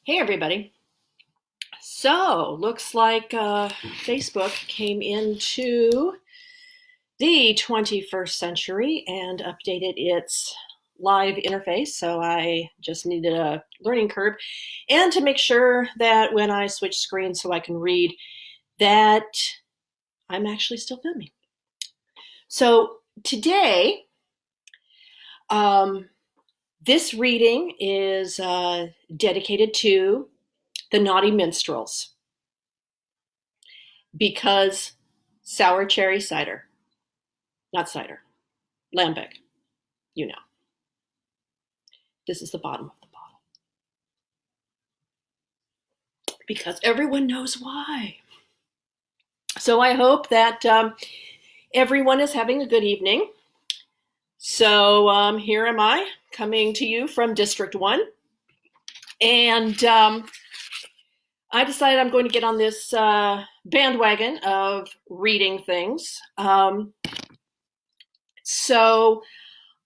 Hey everybody. So, looks like Facebook came into the 21st century and updated its live interface. So, I just needed a learning curve and to make sure that when I switch screens so I can read, that I'm actually still filming. So, today, um, this reading is dedicated to the naughty minstrels because sour cherry cider, not cider, lambic, you know. This is the bottom of the bottle because everyone knows why. So I hope that everyone is having a good evening. So here am I coming to you from District 1. And I decided I'm going to get on this bandwagon of reading things. So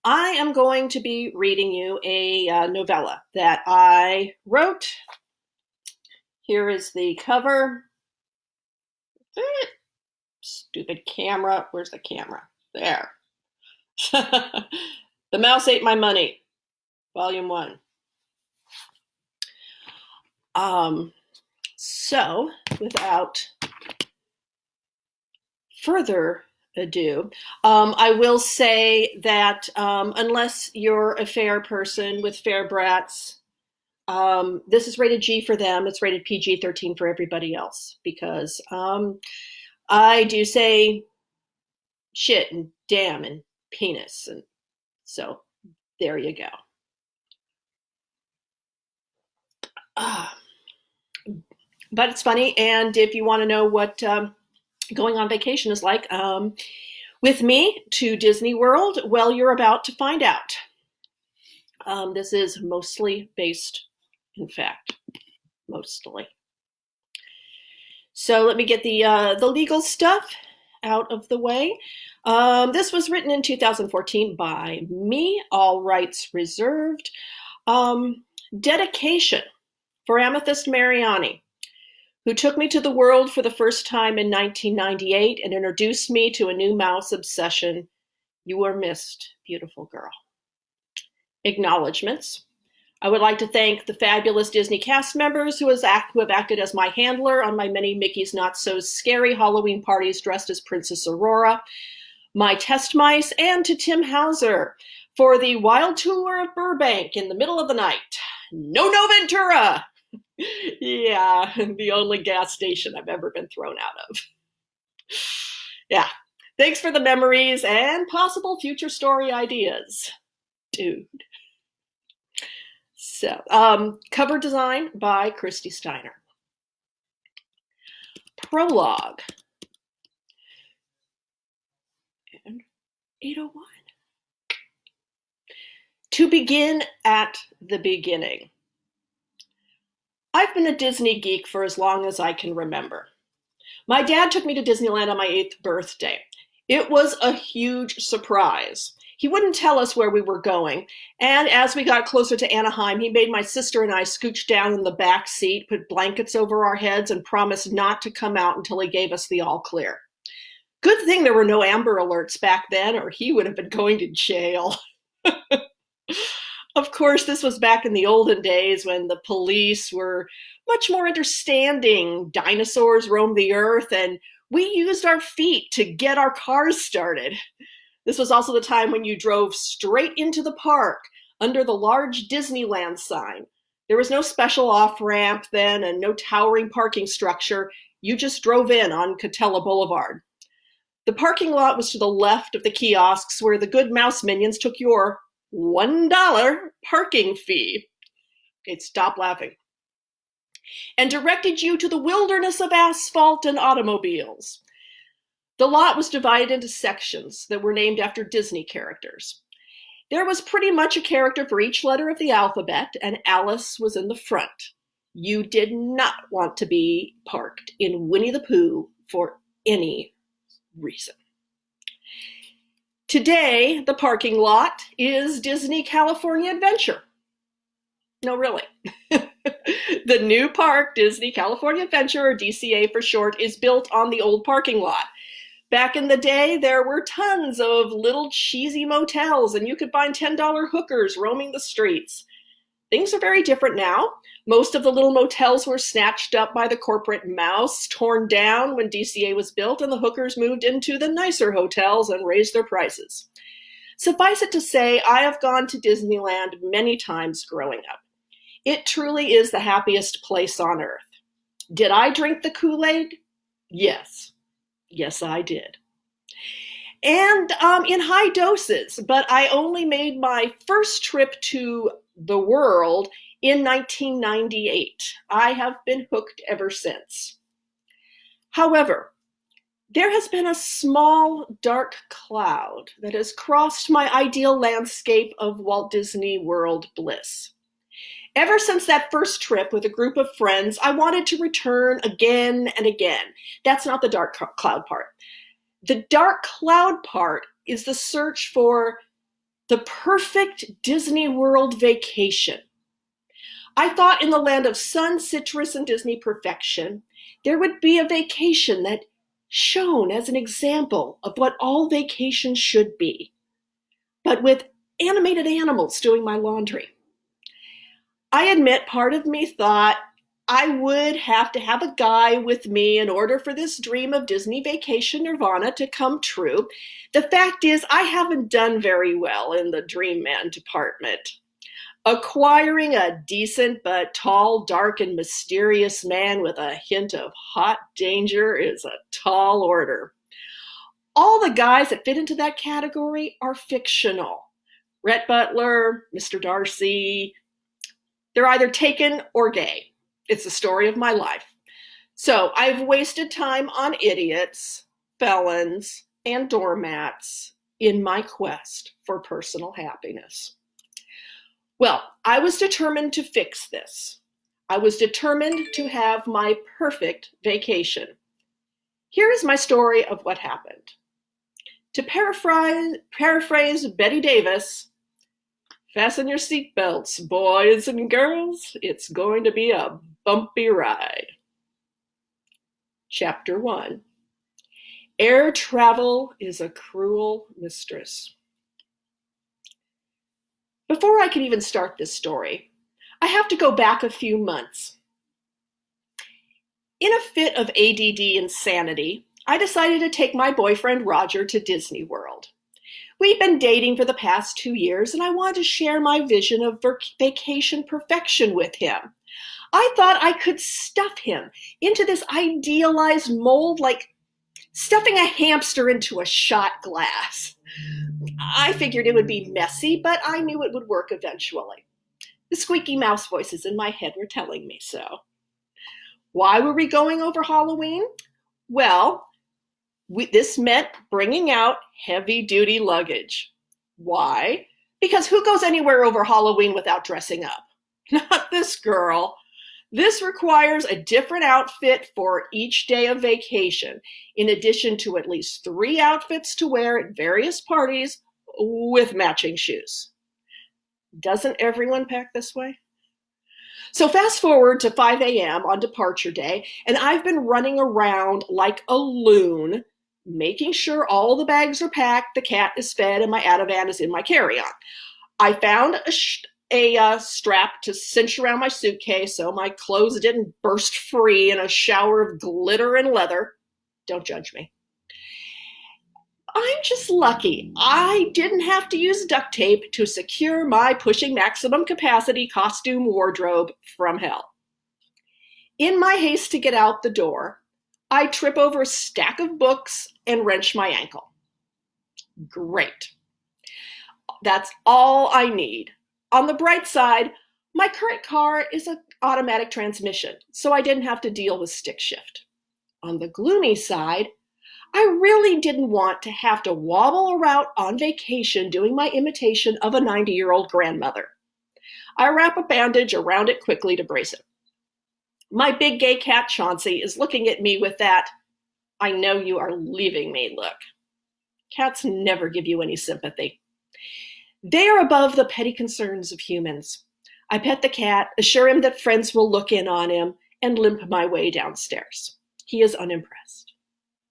I am going to be reading you a novella that I wrote. Here is the cover. Stupid camera. Where's the camera? There. The Mouse Ate My Money, Volume 1. So, without further ado, I will say that unless you're a fair person with fair brats, this is rated G for them. It's rated PG-13 for everybody else because I do say shit and damn and penis, and so there you go. But it's funny, and if you want to know what going on vacation is like with me to Disney World, well, you're about to find out. This is mostly based, in fact, mostly. So let me get the legal stuff out of the way. This was written in 2014 by me, all rights reserved. Dedication for Amethyst Mariani, who took me to the world for the first time in 1998 and introduced me to a new mouse obsession. You are missed, beautiful girl. Acknowledgements. I would like to thank the fabulous Disney cast members who have acted as my handler on my many Mickey's Not So Scary Halloween parties dressed as Princess Aurora, my test mice, and to Tim Hauser for the wild tour of Burbank in the middle of the night. No Ventura! Yeah, the only gas station I've ever been thrown out of. Yeah, thanks for the memories and possible future story ideas, dude. So, cover design by Christy Steiner. Prologue. And 801. To begin at the beginning. I've been a Disney geek for as long as I can remember. My dad took me to Disneyland on my 8th birthday. It was a huge surprise. He wouldn't tell us where we were going, and as we got closer to Anaheim, he made my sister and I scooch down in the back seat, put blankets over our heads, and promised not to come out until he gave us the all clear. Good thing there were no Amber Alerts back then, or he would have been going to jail. Of course, this was back in the olden days when the police were much more understanding. Dinosaurs roamed the earth, and we used our feet to get our cars started. This was also the time when you drove straight into the park under the large Disneyland sign. There was no special off-ramp then and no towering parking structure. You just drove in on Catella Boulevard. The parking lot was to the left of the kiosks where the good mouse minions took your $1 parking fee. Okay, stop laughing. And directed you to the wilderness of asphalt and automobiles. The lot was divided into sections that were named after Disney characters. There was pretty much a character for each letter of the alphabet, and Alice was in the front. You did not want to be parked in Winnie the Pooh for any reason. Today, the parking lot is Disney California Adventure. No, really. The new park, Disney California Adventure, or DCA for short, is built on the old parking lot. Back in the day, there were tons of little cheesy motels, and you could find $10 hookers roaming the streets. Things are very different now. Most of the little motels were snatched up by the corporate mouse, torn down when DCA was built, and the hookers moved into the nicer hotels and raised their prices. Suffice it to say, I have gone to Disneyland many times growing up. It truly is the happiest place on earth. Did I drink the Kool-Aid? Yes. Yes, I did. And in high doses, but I only made my first trip to the world in 1998. I have been hooked ever since. However, there has been a small dark cloud that has crossed my ideal landscape of Walt Disney World bliss. Ever since that first trip with a group of friends, I wanted to return again and again. That's not the dark cloud part. The dark cloud part is the search for the perfect Disney World vacation. I thought in the land of sun, citrus, and Disney perfection, there would be a vacation that shone as an example of what all vacations should be, but with animated animals doing my laundry. I admit part of me thought I would have to have a guy with me in order for this dream of Disney vacation nirvana to come true. The fact is, I haven't done very well in the dream man department. Acquiring a decent but tall, dark, and mysterious man with a hint of hot danger is a tall order. All the guys that fit into that category are fictional. Rhett Butler, Mr. Darcy, they're either taken or gay. It's the story of my life. So I've wasted time on idiots, felons, and doormats in my quest for personal happiness. Well, I was determined to fix this. I was determined to have my perfect vacation. Here is my story of what happened. To paraphrase Betty Davis, fasten your seatbelts, boys and girls. It's going to be a bumpy ride. Chapter 1. Air travel is a cruel mistress. Before I can even start this story, I have to go back a few months. In a fit of ADD insanity, I decided to take my boyfriend Roger to Disney World. We'd been dating for the past 2 years, and I wanted to share my vision of vacation perfection with him. I thought I could stuff him into this idealized mold like stuffing a hamster into a shot glass. I figured it would be messy, but I knew it would work eventually. The squeaky mouse voices in my head were telling me so. Why were we going over Halloween? Well, this meant bringing out heavy-duty luggage. Why? Because who goes anywhere over Halloween without dressing up? Not this girl. This requires a different outfit for each day of vacation, in addition to at least 3 outfits to wear at various parties with matching shoes. Doesn't everyone pack this way? So fast forward to 5 a.m. on departure day, and I've been running around like a loon, making sure all the bags are packed, the cat is fed, and my Ativan is in my carry-on. I found a strap to cinch around my suitcase so my clothes didn't burst free in a shower of glitter and leather. Don't judge me. I'm just lucky I didn't have to use duct tape to secure my pushing maximum capacity costume wardrobe from hell. In my haste to get out the door, I trip over a stack of books and wrench my ankle. Great. That's all I need. On the bright side, my current car is an automatic transmission, so I didn't have to deal with stick shift. On the gloomy side, I really didn't want to have to wobble around on vacation doing my imitation of a 90-year-old grandmother. I wrap a bandage around it quickly to brace it. My big gay cat Chauncey is looking at me with that, "I know you are leaving me" look. Cats never give you any sympathy. They are above the petty concerns of humans. I pet the cat, assure him that friends will look in on him, and limp my way downstairs. He is unimpressed.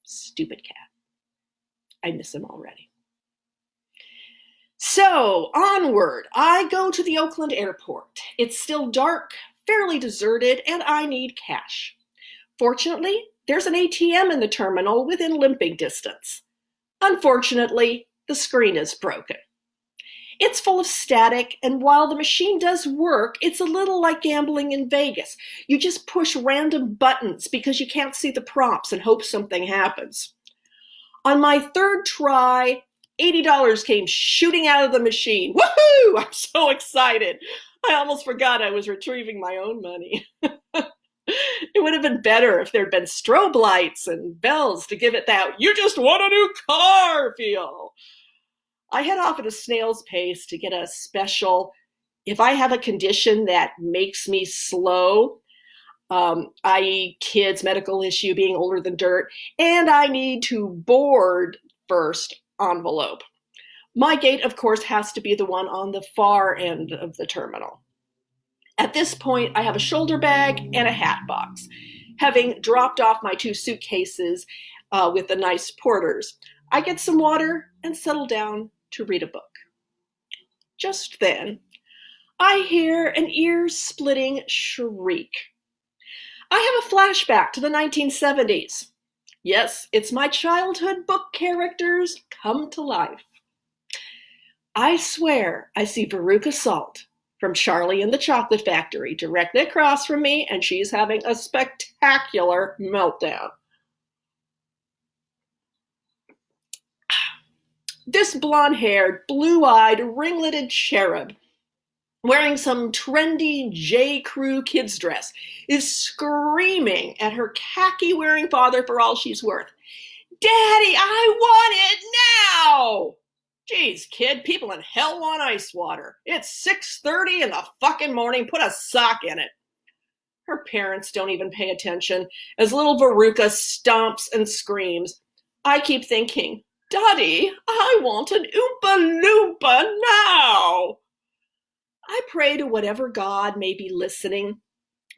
Stupid cat. I miss him already. So, onward. I go to the Oakland airport. It's still dark, fairly deserted, and I need cash. Fortunately, there's an ATM in the terminal within limping distance. Unfortunately, the screen is broken. It's full of static, and while the machine does work, it's a little like gambling in Vegas. You just push random buttons because you can't see the prompts and hope something happens. On my third try, $80 came shooting out of the machine. Woohoo! I'm so excited. I almost forgot I was retrieving my own money. It would have been better if there'd been strobe lights and bells to give it that "you just won a new car" feel. I head off at a snail's pace to get a special, if I have a condition that makes me slow, i.e. kids, medical issue, being older than dirt, and I need to board first envelope. My gate, of course, has to be the one on the far end of the terminal. At this point, I have a shoulder bag and a hat box, having dropped off my 2 suitcases with the nice porters. I get some water and settle down to read a book. Just then, I hear an ear-splitting shriek. I have a flashback to the 1970s. Yes, it's my childhood book characters come to life. I swear I see Veruca Salt from Charlie and the Chocolate Factory directly across from me, and she's having a spectacular meltdown. This blonde-haired, blue-eyed, ringleted cherub, wearing some trendy J. Crew kids dress, is screaming at her khaki-wearing father for all she's worth. "Daddy, I want it now!" "Geez, kid, people in hell want ice water. It's 6:30 in the fucking morning. Put a sock in it." Her parents don't even pay attention as little Veruca stomps and screams. I keep thinking, "Daddy, I want an Oompa Loompa now." I pray to whatever God may be listening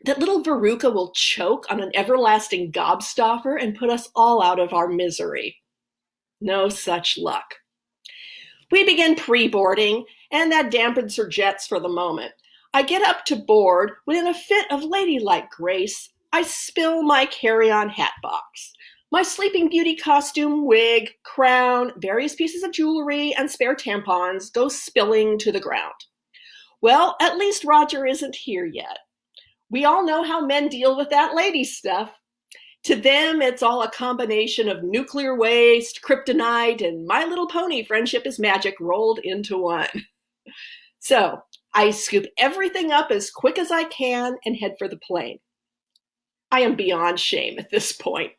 that little Veruca will choke on an everlasting gobstopper and put us all out of our misery. No such luck. We begin pre-boarding, and that dampens her jets for the moment. I get up to board when, in a fit of ladylike grace, I spill my carry-on hat box. My Sleeping Beauty costume, wig, crown, various pieces of jewelry, and spare tampons go spilling to the ground. Well, at least Roger isn't here yet. We all know how men deal with that lady stuff. To them, it's all a combination of nuclear waste, kryptonite, and My Little Pony friendship is magic rolled into one. So I scoop everything up as quick as I can and head for the plane. I am beyond shame at this point.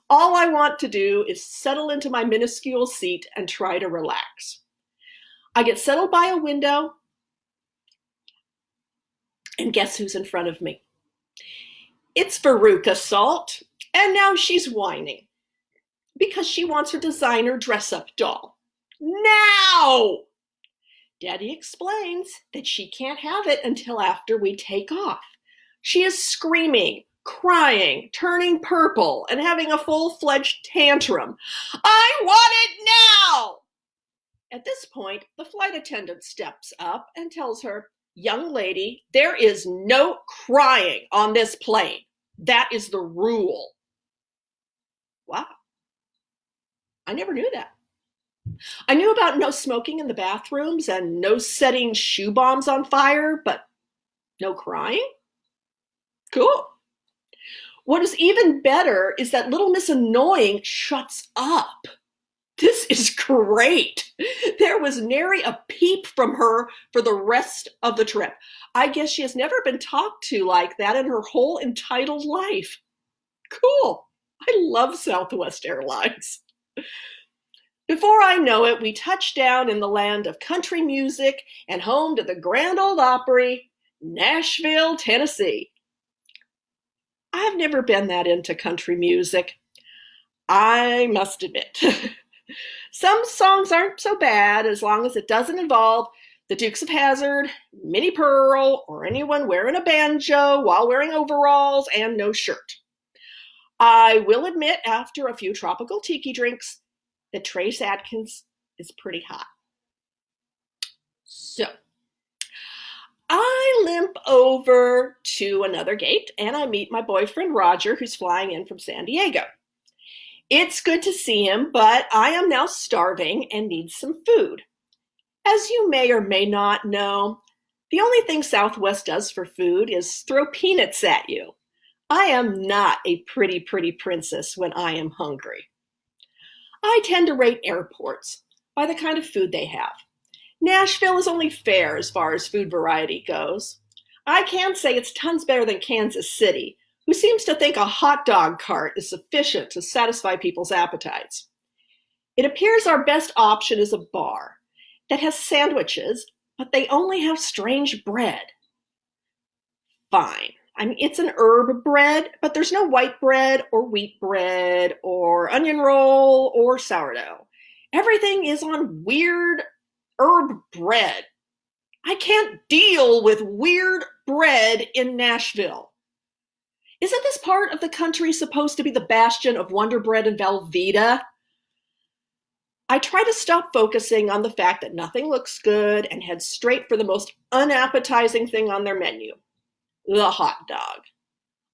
All I want to do is settle into my minuscule seat and try to relax. I get settled by a window, and guess who's in front of me? It's Veruca Salt, and now she's whining because she wants her designer dress-up doll. Now! Daddy explains that she can't have it until after we take off. She is screaming, crying, turning purple, and having a full-fledged tantrum. "I want it now!" At this point, the flight attendant steps up and tells her, "Young lady, there is no crying on this plane. That is the rule." Wow. I never knew that. I knew about no smoking in the bathrooms and no setting shoe bombs on fire, but no crying? Cool. What is even better is that little Miss Annoying shuts up. This is great. There was nary a peep from her for the rest of the trip. I guess she has never been talked to like that in her whole entitled life. Cool. I love Southwest Airlines. Before I know it, we touch down in the land of country music and home to the Grand Ole Opry, Nashville, Tennessee. I have never been that into country music, I must admit. Some songs aren't so bad as long as it doesn't involve The Dukes of Hazzard, Minnie Pearl, or anyone wearing a banjo while wearing overalls and no shirt. I will admit, after a few tropical tiki drinks, that Trace Adkins is pretty hot. So, I limp over to another gate and I meet my boyfriend Roger, who's flying in from San Diego. It's good to see him, but I am now starving and need some food. As you may or may not know, the only thing Southwest does for food is throw peanuts at you. I am not a pretty princess when I am hungry. I tend to rate airports by the kind of food they have. Nashville is only fair as far as food variety goes. I can say it's tons better than Kansas City, who seems to think a hot dog cart is sufficient to satisfy people's appetites. It appears our best option is a bar that has sandwiches, but they only have strange bread. Fine. I mean, it's an herb bread, but there's no white bread or wheat bread or onion roll or sourdough. Everything is on weird herb bread. I can't deal with weird bread in Nashville. Isn't this part of the country supposed to be the bastion of Wonder Bread and Velveeta? I try to stop focusing on the fact that nothing looks good and head straight for the most unappetizing thing on their menu, the hot dog.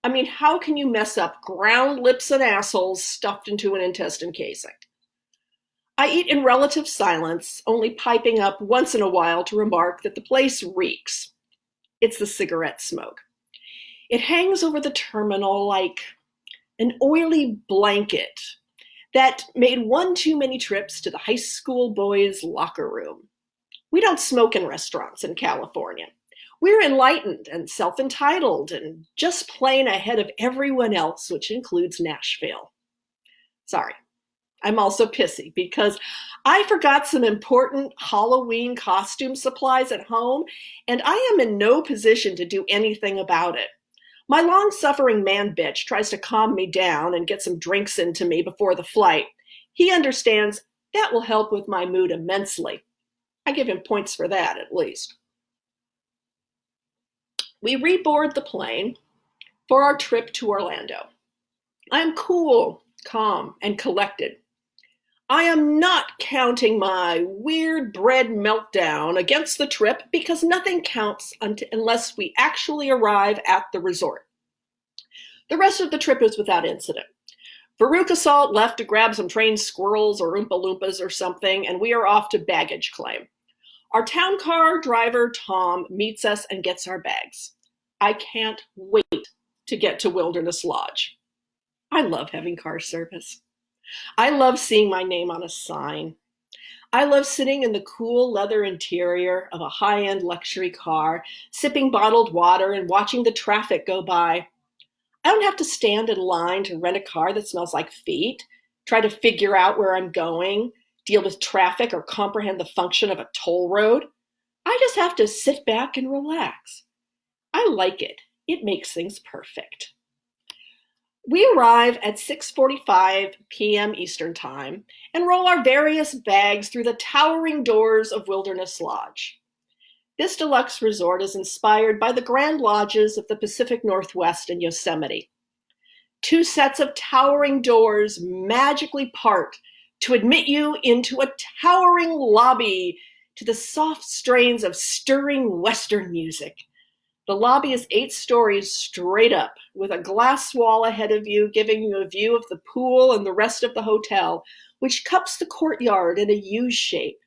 I mean, how can you mess up ground lips and assholes stuffed into an intestine casing? I eat in relative silence, only piping up once in a while to remark that the place reeks. It's the cigarette smoke. It hangs over the terminal like an oily blanket that made one too many trips to the high school boys' locker room. We don't smoke in restaurants in California. We're enlightened and self-entitled and just plain ahead of everyone else, which includes Nashville. Sorry, I'm also pissy because I forgot some important Halloween costume supplies at home, and I am in no position to do anything about it. My long-suffering man-bitch tries to calm me down and get some drinks into me before the flight. He understands that will help with my mood immensely. I give him points for that, at least. We reboard the plane for our trip to Orlando. I am cool, calm, and collected. I am not counting my weird bread meltdown against the trip because nothing counts unless we actually arrive at the resort. The rest of the trip is without incident. Veruca Salt left to grab some trained squirrels or Oompa Loompas or something, and we are off to baggage claim. Our town car driver, Tom, meets us and gets our bags. I can't wait to get to Wilderness Lodge. I love having car service. I love seeing my name on a sign. I love sitting in the cool leather interior of a high-end luxury car, sipping bottled water and watching the traffic go by. I don't have to stand in line to rent a car that smells like feet, try to figure out where I'm going, deal with traffic, or comprehend the function of a toll road. I just have to sit back and relax. I like it. It makes things perfect. We arrive at 6:45 p.m. Eastern Time and roll our various bags through the towering doors of Wilderness Lodge. This deluxe resort is inspired by the Grand Lodges of the Pacific Northwest and Yosemite. 2 sets of towering doors magically part to admit you into a towering lobby to the soft strains of stirring Western music. The lobby is 8 stories straight up, with a glass wall ahead of you, giving you a view of the pool and the rest of the hotel, which cups the courtyard in a U shape.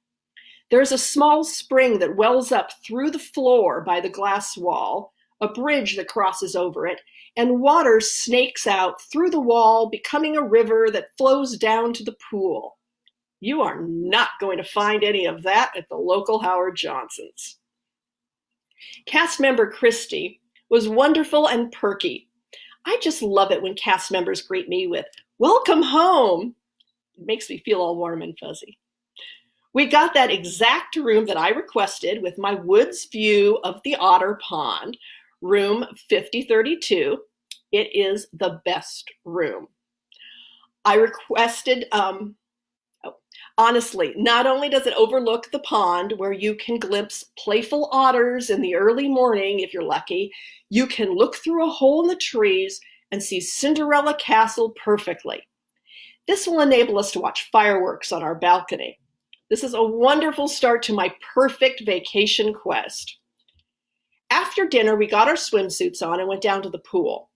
There is a small spring that wells up through the floor by the glass wall, a bridge that crosses over it, and water snakes out through the wall, becoming a river that flows down to the pool. You are not going to find any of that at the local Howard Johnson's. Cast member Christy was wonderful and perky. I just love it when cast members greet me with, "Welcome home." It makes me feel all warm and fuzzy. We got that exact room that I requested with my woods view of the Otter Pond, room 5032. It is the best room. I requested Honestly, not only does it overlook the pond where you can glimpse playful otters in the early morning if you're lucky, you can look through a hole in the trees and see Cinderella Castle perfectly. This will enable us to watch fireworks on our balcony. This is a wonderful start to my perfect vacation quest. After dinner, we got our swimsuits on and went down to the pool.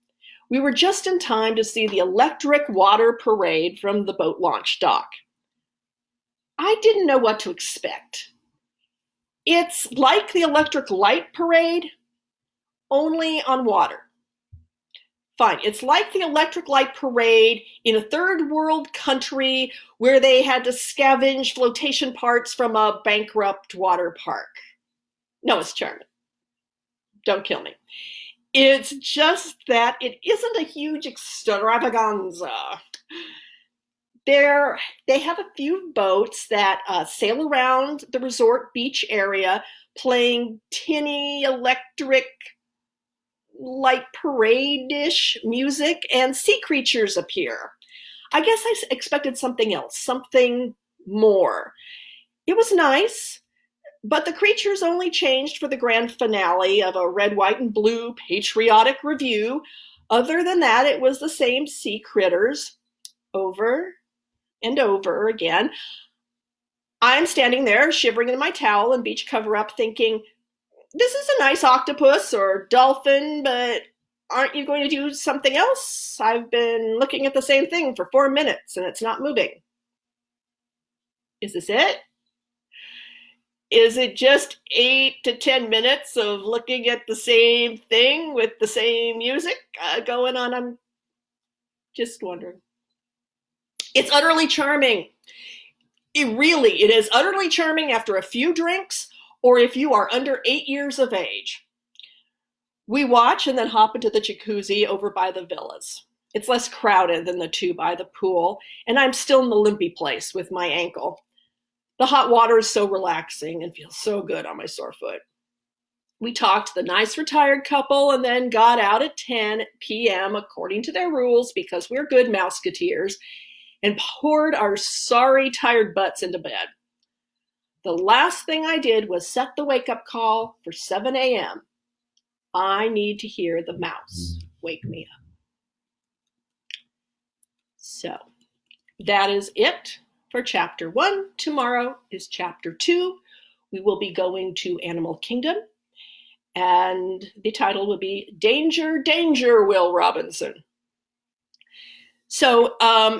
We were just in time to see the electric water parade from the boat launch dock. I didn't know what to expect. It's like the electric light parade, only on water. Fine, it's like the electric light parade in a third world country where they had to scavenge flotation parts from a bankrupt water park. No, it's charming. Don't kill me. It's just that it isn't a huge extravaganza. They have a few boats that sail around the resort beach area playing tinny electric light parade-ish music, and sea creatures appear. I guess I expected something else, something more. It was nice, but the creatures only changed for the grand finale of a red, white, and blue patriotic review. Other than that, it was the same sea critters over and over again. I'm standing there shivering in my towel and beach cover-up thinking, this is a nice octopus or dolphin, but aren't you going to do something else? I've been looking at the same thing for 4 minutes and it's not moving. Is this it? Is it just 8 to 10 minutes of looking at the same thing with the same music going on? I'm just wondering. It's utterly charming. It is utterly charming after a few drinks or if you are under 8 years of age. We watch and then hop into the jacuzzi over by the villas. It's less crowded than the two by the pool, and I'm still in the limpy place with my ankle. The hot water is so relaxing and feels so good on my sore foot. We talked to the nice retired couple and then got out at 10 p.m. according to their rules because we're good mouseketeers, and poured our sorry tired butts into bed. The last thing I did was set the wake-up call for 7 a.m. I need to hear the mouse wake me up. So that is it for chapter 1. Tomorrow is chapter 2. We will be going to Animal Kingdom, and the title will be Danger, Danger, Will Robinson. So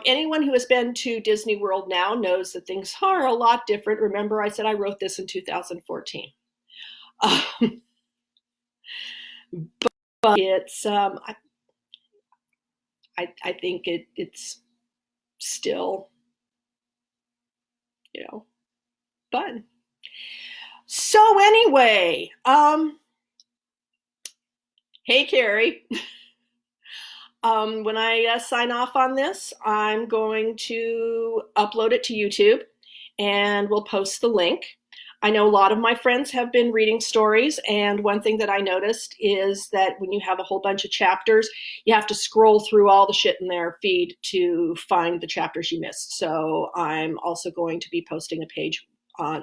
anyone who has been to Disney World now knows that things are a lot different. Remember, I said I wrote this in 2014. But it's, I think it's still, fun. So anyway, hey, Carrie. When I sign off on this, I'm going to upload it to YouTube and we'll post the link. I know a lot of my friends have been reading stories, and one thing that I noticed is that when you have a whole bunch of chapters, you have to scroll through all the shit in their feed to find the chapters you missed. So I'm also going to be posting a page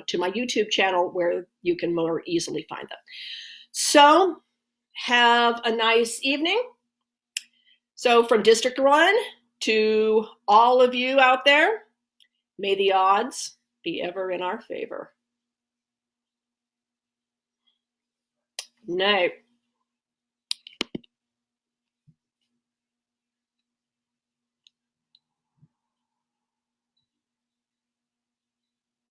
to my YouTube channel where you can more easily find them. So have a nice evening. So from District 1 to all of you out there, may the odds be ever in our favor. Night.